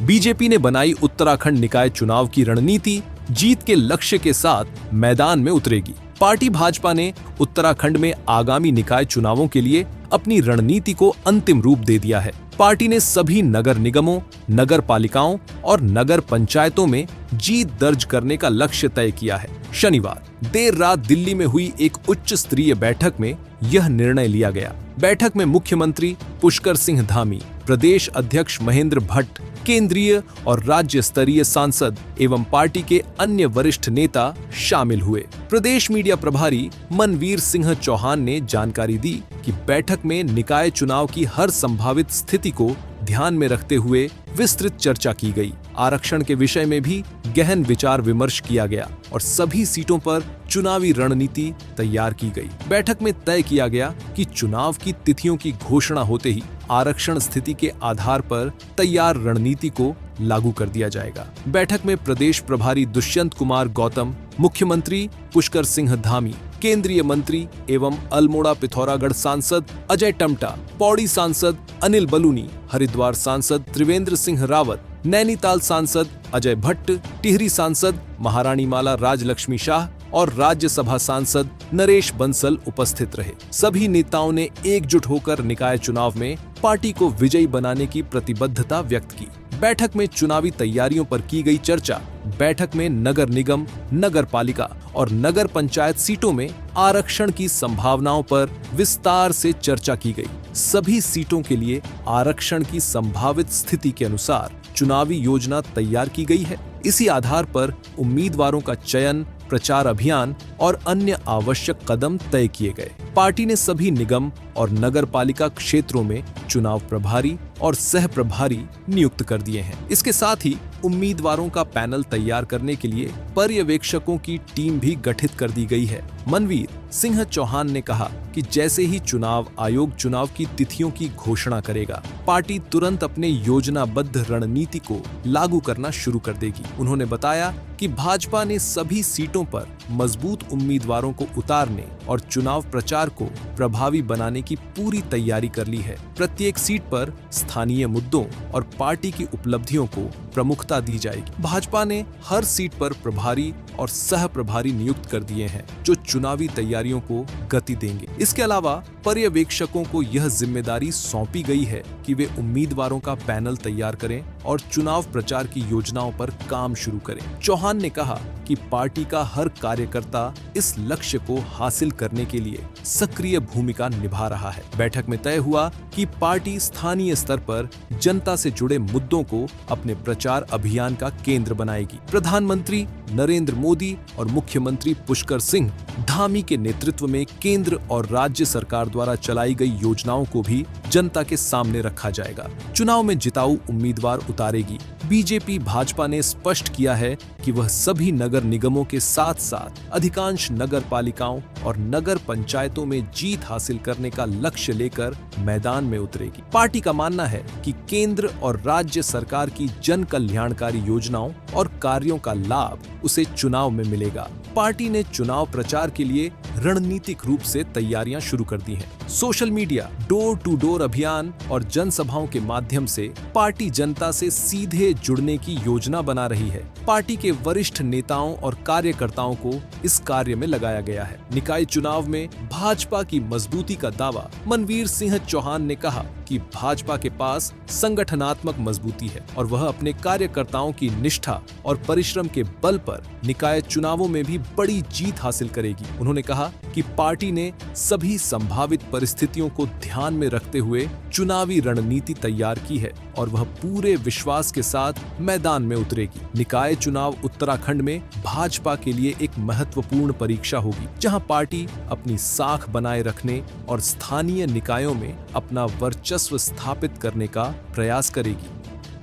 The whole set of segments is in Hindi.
बीजेपी ने बनाई उत्तराखंड निकाय चुनाव की रणनीति, जीत के लक्ष्य के साथ मैदान में उतरेगी। पार्टी भाजपा ने उत्तराखंड में आगामी निकाय चुनावों के लिए अपनी रणनीति को अंतिम रूप दे दिया है। पार्टी ने सभी नगर निगमों, नगर पालिकाओं और नगर पंचायतों में जीत दर्ज करने का लक्ष्य तय किया है। शनिवार देर रात दिल्ली में हुई एक उच्च स्तरीय बैठक में यह निर्णय लिया गया। बैठक में मुख्यमंत्री पुष्कर सिंह धामी, प्रदेश अध्यक्ष महेंद्र भट्ट, केंद्रीय और राज्य स्तरीय सांसद एवं पार्टी के अन्य वरिष्ठ नेता शामिल हुए। प्रदेश मीडिया प्रभारी मनवीर सिंह चौहान ने जानकारी दी कि बैठक में निकाय चुनाव की हर संभावित स्थिति को ध्यान में रखते हुए विस्तृत चर्चा की गई। आरक्षण के विषय में भी गहन विचार विमर्श किया गया और सभी सीटों पर चुनावी रणनीति तैयार की गई। बैठक में तय किया गया कि चुनाव की तिथियों की घोषणा होते ही आरक्षण स्थिति के आधार पर तैयार रणनीति को लागू कर दिया जाएगा। बैठक में प्रदेश प्रभारी दुष्यंत कुमार गौतम, मुख्यमंत्री पुष्कर सिंह धामी, केंद्रीय मंत्री एवं अल्मोड़ा पिथौरागढ़ सांसद अजय टम्टा, पौड़ी सांसद अनिल बलूनी, हरिद्वार सांसद त्रिवेंद्र सिंह रावत, नैनीताल सांसद अजय भट्ट, टिहरी सांसद महारानी माला राजलक्ष्मी शाह और राज्यसभा सांसद नरेश बंसल उपस्थित रहे। सभी नेताओं ने एकजुट होकर निकाय चुनाव में पार्टी को विजयी बनाने की प्रतिबद्धता व्यक्त की। बैठक में चुनावी तैयारियों पर की गई चर्चा। बैठक में नगर निगम, नगर पालिका और नगर पंचायत सीटों में आरक्षण की संभावनाओं पर विस्तार से चर्चा की गई। सभी सीटों के लिए आरक्षण की संभावित स्थिति के अनुसार चुनावी योजना तैयार की गई है। इसी आधार पर उम्मीदवारों का चयन, प्रचार अभियान और अन्य आवश्यक कदम तय किए गए। पार्टी ने सभी निगम और नगर पालिका क्षेत्रों में चुनाव प्रभारी और सह प्रभारी नियुक्त कर दिए हैं। इसके साथ ही उम्मीदवारों का पैनल तैयार करने के लिए पर्यवेक्षकों की टीम भी गठित कर दी गई है। मनवीर सिंह चौहान ने कहा कि जैसे ही चुनाव आयोग चुनाव की तिथियों की घोषणा करेगा, पार्टी तुरंत अपने योजनाबद्ध रणनीति को लागू करना शुरू कर देगी। उन्होंने बताया कि भाजपा ने सभी सीटों पर मजबूत उम्मीदवारों को उतारने और चुनाव प्रचार को प्रभावी बनाने की पूरी तैयारी कर ली है। प्रत्येक सीट पर स्थानीय मुद्दों और पार्टी की उपलब्धियों को प्रमुखता दी जाएगी। भाजपा ने हर सीट पर प्रभारी और सह प्रभारी नियुक्त कर दिए हैं, जो चुनावी तैयारियों को गति देंगे। इसके अलावा पर्यवेक्षकों को यह जिम्मेदारी सौंपी गई है कि वे उम्मीदवारों का पैनल तैयार करें और चुनाव प्रचार की योजनाओं पर काम शुरू करें। चौहान ने कहा कि पार्टी का हर कार्यकर्ता इस लक्ष्य को हासिल करने के लिए सक्रिय भूमिका निभा रहा है। बैठक में तय हुआ कि पार्टी स्थानीय स्तर पर जनता से जुड़े मुद्दों को अपने प्रचार अभियान का केंद्र बनाएगी। प्रधानमंत्री नरेंद्र मोदी और मुख्यमंत्री पुष्कर सिंह धामी के नेतृत्व में केंद्र और राज्य सरकार द्वारा चलाई गई योजनाओं को भी जनता के सामने रखा जाएगा। चुनाव में जिताऊ उम्मीदवार उतारेगी। बीजेपी भाजपा ने स्पष्ट किया है कि वह सभी नगर निगमों के साथ साथ अधिकांश नगर पालिकाओं और नगर पंचायतों में जीत हासिल करने का लक्ष्य लेकर मैदान में उतरेगी। पार्टी का मानना है कि केंद्र और राज्य सरकार की जन कल्याणकारी योजनाओं और कार्यों का लाभ उसे चुनाव में मिलेगा। पार्टी ने चुनाव प्रचार के लिए रणनीतिक रूप से तैयारियां शुरू कर दी हैं। Social media, door to door अभियान और जनसभाओं के माध्यम से पार्टी जनता से सीधे जुड़ने की योजना बना रही है। पार्टी के वरिष्ठ नेताओं और कार्यकर्ताओं को इस कार्य में लगाया गया है। निकाय चुनाव में भाजपा की मजबूती का दावा मनवीर सिंह चौहान ने कहा कि भाजपा के पास संगठनात्मक मजबूती है और वह अपने कार्यकर्ताओं की निष्ठा और परिश्रम के बल पर निकाय चुनावों में भी बड़ी जीत हासिल करेगी। उन्होंने कहा कि पार्टी ने सभी संभावित परिस्थितियों को ध्यान में रखते हुए चुनावी रणनीति तैयार की है और वह पूरे विश्वास के साथ मैदान में उतरेगी। निकाय चुनाव उत्तराखंड में भाजपा के लिए एक महत्वपूर्ण परीक्षा होगी, जहां पार्टी अपनी साख बनाए रखने और स्थानीय निकायों में अपना वर्चस्व स्थापित करने का प्रयास करेगी।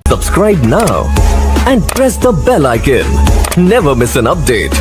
Subscribe now and press the bell icon. Never miss an update.